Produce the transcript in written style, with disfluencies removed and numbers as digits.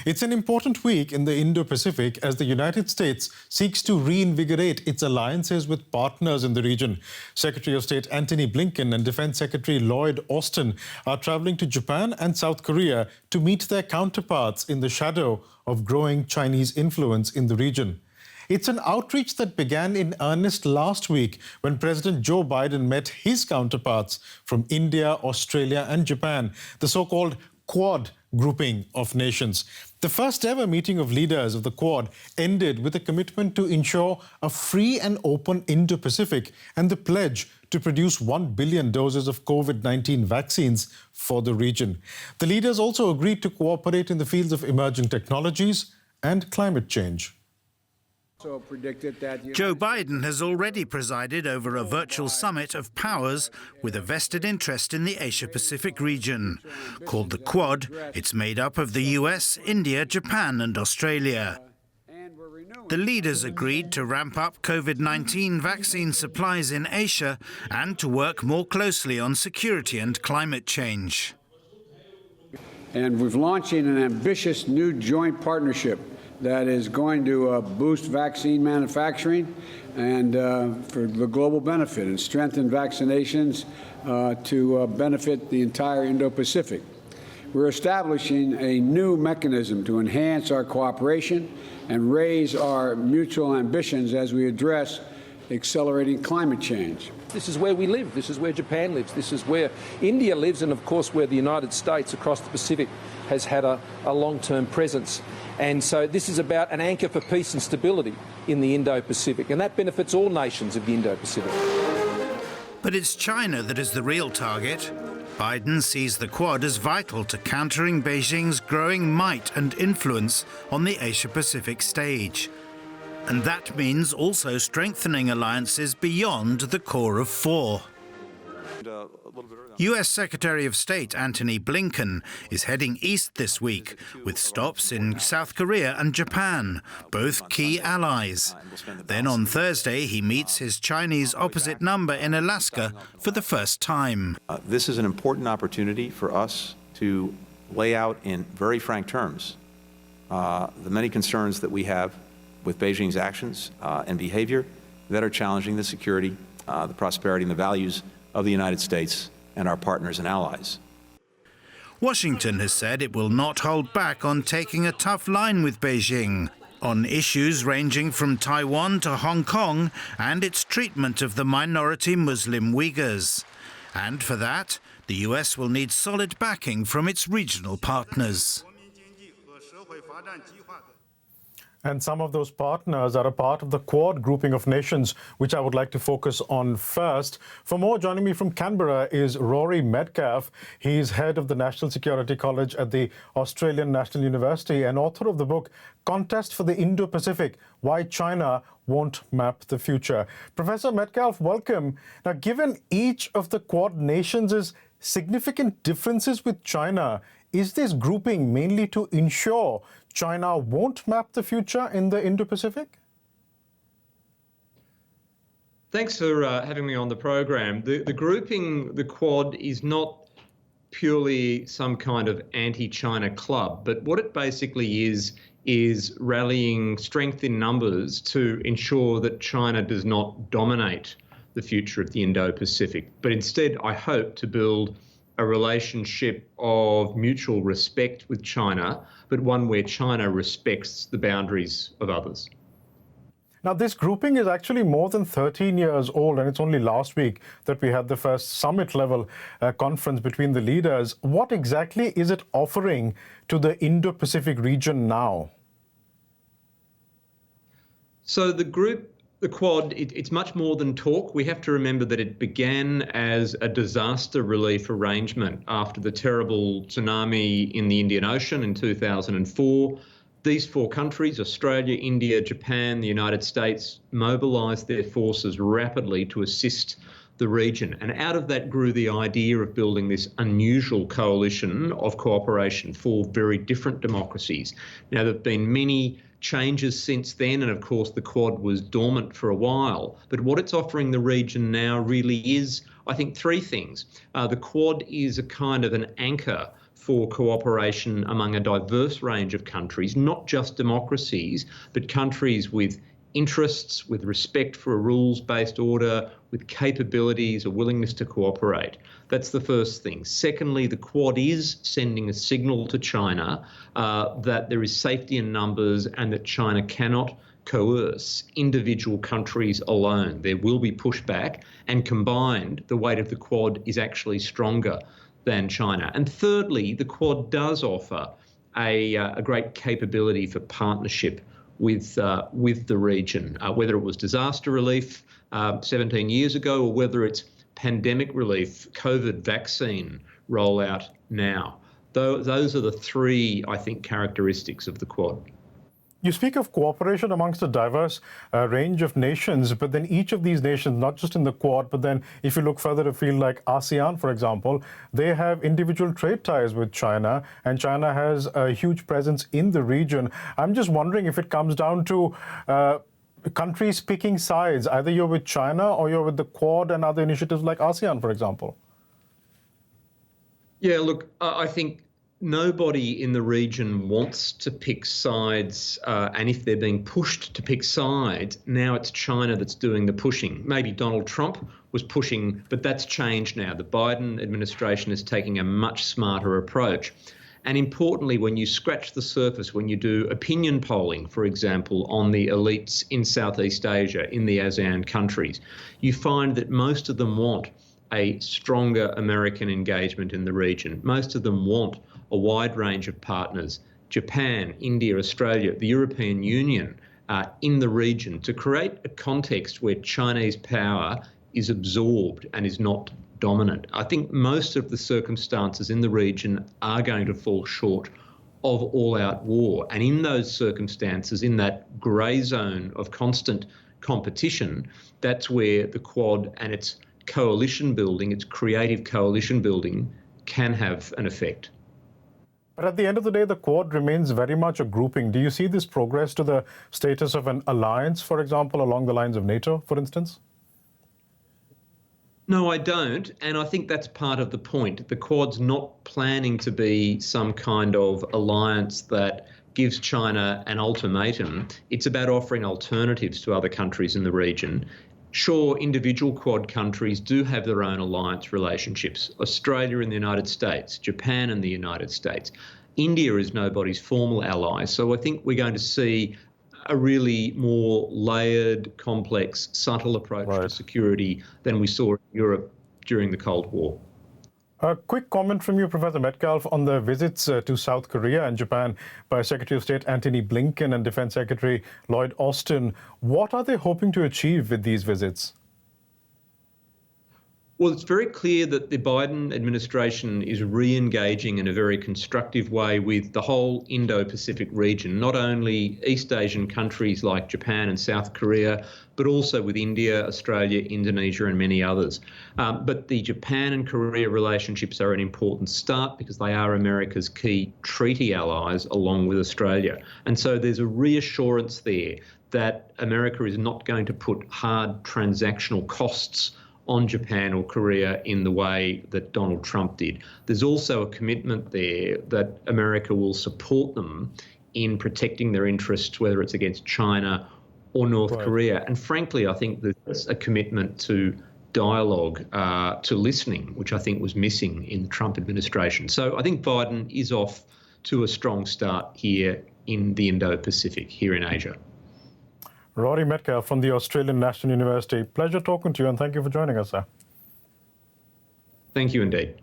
It's an important week in the Indo-Pacific as the United States seeks to reinvigorate its alliances with partners in the region. Secretary of State Antony Blinken and Defense Secretary Lloyd Austin are traveling to Japan and South Korea to meet their counterparts in the shadow of growing Chinese influence in the region. It's an outreach that began in earnest last week when President Joe Biden met his counterparts from India, Australia and Japan, the so-called Quad grouping of nations. The first ever meeting of leaders of the Quad ended with a commitment to ensure a free and open Indo-Pacific and the pledge to produce 1 billion doses of COVID-19 vaccines for the region. The leaders also agreed to cooperate in the fields of emerging technologies and climate change. Joe Biden has already presided over a virtual summit of powers with a vested interest in the Asia-Pacific region. Called the Quad, it's made up of the US, India, Japan and Australia. The leaders agreed to ramp up COVID-19 vaccine supplies in Asia and to work more closely on security and climate change. And we're launching an ambitious new joint partnership that is going to boost vaccine manufacturing and for the global benefit and strengthen vaccinations to benefit the entire Indo-Pacific. We're establishing a new mechanism to enhance our cooperation and raise our mutual ambitions as we address accelerating climate change. This is where we live. This is where Japan lives. This is where India lives, and of course where the United States across the Pacific has had a long-term presence. And so this is about an anchor for peace and stability in the Indo-Pacific, and that benefits all nations of the Indo-Pacific. But it's China that is the real target. Biden sees the Quad as vital to countering Beijing's growing might and influence on the Asia-Pacific stage. And that means also strengthening alliances beyond the core of four. US Secretary of State Antony Blinken is heading east this week, with stops in South Korea and Japan, both key allies. Then on Thursday, he meets his Chinese opposite number in Alaska for the first time. This is an important opportunity for us to lay out in very frank terms the many concerns that we have with Beijing's actions and behavior that are challenging the security, the prosperity and the values of the United States and our partners and allies. Washington has said it will not hold back on taking a tough line with Beijing on issues ranging from Taiwan to Hong Kong and its treatment of the minority Muslim Uyghurs. And for that, the US will need solid backing from its regional partners. And some of those partners are a part of the Quad grouping of nations, which I would like to focus on first. For more, joining me from Canberra is Rory Metcalf. He's head of the National Security College at the Australian National University and author of the book Contest for the Indo-Pacific, Why China Won't Map the Future. Professor Metcalf, welcome. Now, given each of the Quad nations' significant differences with China, is this grouping mainly to ensure China won't map the future in the Indo-Pacific? Thanks for having me on the program. The grouping, the Quad, is not purely some kind of anti-China club, but what it basically is rallying strength in numbers to ensure that China does not dominate the future of the Indo-Pacific, but instead, I hope to build a relationship of mutual respect with China, but one where China respects the boundaries of others. Now, this grouping is actually more than 13 years old, and it's only last week that we had the first summit-level conference between the leaders. What exactly is it offering to the Indo-Pacific region now? So the Quad, it's much more than talk. We have to remember that it began as a disaster relief arrangement after the terrible tsunami in the Indian Ocean in 2004. These four countries, Australia, India, Japan, the United States, mobilised their forces rapidly to assist the region. And out of that grew the idea of building this unusual coalition of cooperation for very different democracies. Now, there have been many changes since then, and of course the Quad was dormant for a while. But what it's offering the region now really is, I think, three things. The Quad is a kind of an anchor for cooperation among a diverse range of countries, not just democracies, but countries with interests, with respect for a rules-based order, with capabilities, a willingness to cooperate. That's the first thing. Secondly, the Quad is sending a signal to China that there is safety in numbers and that China cannot coerce individual countries alone. There will be pushback, and combined, the weight of the Quad is actually stronger than China. And thirdly, the Quad does offer a great capability for partnership with the region, whether it was disaster relief 17 years ago or whether it's pandemic relief, COVID vaccine rollout now. Those are the three, I think, characteristics of the Quad. You speak of cooperation amongst a diverse range of nations, but then each of these nations, not just in the Quad, but then if you look further afield, like ASEAN, for example, they have individual trade ties with China, and China has a huge presence in the region. I'm just wondering if it comes down to countries picking sides, either you're with China or you're with the Quad and other initiatives like ASEAN, for example. Yeah, look, I think nobody in the region wants to pick sides, and if they're being pushed to pick sides, now it's China that's doing the pushing. Maybe Donald Trump was pushing, but that's changed now. The Biden administration is taking a much smarter approach. And importantly, when you scratch the surface, when you do opinion polling, for example, on the elites in Southeast Asia, in the ASEAN countries, you find that most of them want a stronger American engagement in the region. Most of them want a wide range of partners, Japan, India, Australia, the European Union, in the region, to create a context where Chinese power is absorbed and is not dominant. I think most of the circumstances in the region are going to fall short of all-out war. And in those circumstances, in that grey zone of constant competition, that's where the Quad and its coalition building, its creative coalition building, can have an effect. But at the end of the day, the Quad remains very much a grouping. Do you see this progress to the status of an alliance, for example, along the lines of NATO, for instance? No, I don't. And I think that's part of the point. The Quad's not planning to be some kind of alliance that gives China an ultimatum. It's about offering alternatives to other countries in the region. Sure, individual Quad countries do have their own alliance relationships. Australia and the United States, Japan and the United States. India is nobody's formal ally. So I think we're going to see a really more layered, complex, subtle approach to security than we saw in Europe during the Cold War. A quick comment from you, Professor Metcalf, on the visits to South Korea and Japan by Secretary of State Antony Blinken and Defense Secretary Lloyd Austin. What are they hoping to achieve with these visits? Well, it's very clear that the Biden administration is re-engaging in a very constructive way with the whole Indo-Pacific region, not only East Asian countries like Japan and South Korea, but also with India, Australia, Indonesia and many others. But the Japan and Korea relationships are an important start because they are America's key treaty allies along with Australia. And so there's a reassurance there that America is not going to put hard transactional costs on Japan or Korea in the way that Donald Trump did. There's also a commitment there that America will support them in protecting their interests, whether it's against China or North Korea. And frankly, I think there's a commitment to dialogue, to listening, which I think was missing in the Trump administration. So I think Biden is off to a strong start here in the Indo-Pacific, here in Asia. Rory Metcalf from the Australian National University. Pleasure talking to you and thank you for joining us, sir. Thank you indeed.